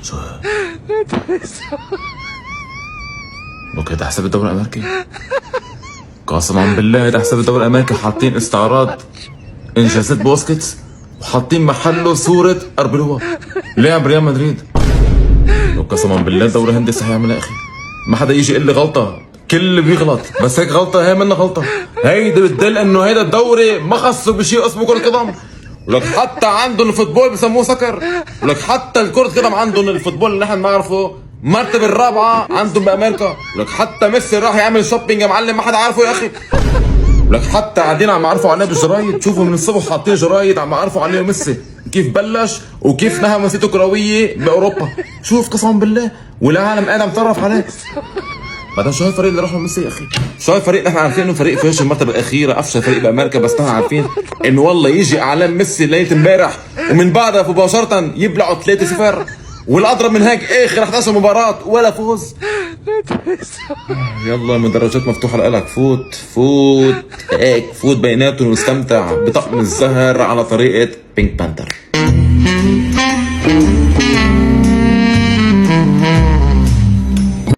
شو اوكي، ده حساب الدوري الامريكي. قسما بالله ده حساب الدوري الامريكي، حاطين استعراض انجازات بوسكيتس وحاطين محله صورة اربيلوا لاعب ريال مدريد. قسما بالله الدوري الهندي هيعمل يا اخي، ما حدا يجي يقول لي غلطة، كل اللي بيغلط بس هيك غلطة هي منها غلطة. هيدا بتدل انه هيدا الدوري ما خصه بشيء اسمه كرة قدم. ولك حتى عندهم الفوتبول بسموه سكر، ولك حتى الكرة قدم عندهم الفوتبول اللي نحن بنعرفه المرتبة الرابعة عندهم بامريكا. ولك حتى ميسي راح يعمل شوبينج يا معلم ما حدا عارفه يا اخي. ولك حتى قاعدين عم يعرفوا عليه بالجرايد، شوفوا من الصبح حاطين جرايد عم يعرفوا عليه ميسي كيف بلش وكيف نهى مسيرته الكروية باوروبا. شوف قسما بالله والعالم قاعد عم يتطرف عليه. بعدين شو هالفريق اللي راح ميسي يا اخي؟ شو هالفريق نحن عارفين انه فريق فاشل المرتبه الاخيره، افشل فريق بامريكا، بس نحن عارفين انه والله يجي اعلان ميسي ليله امبارح ومن بعدها مباشره يبلعوا 3-0 والاضرب من هيك اخر 11 مباراه ولا فوز. يلا المدرجات مفتوحه لك، فوت فوت هيك، فوت بيناتهم واستمتع بطقم الزهر على طريقه بينك بانثر.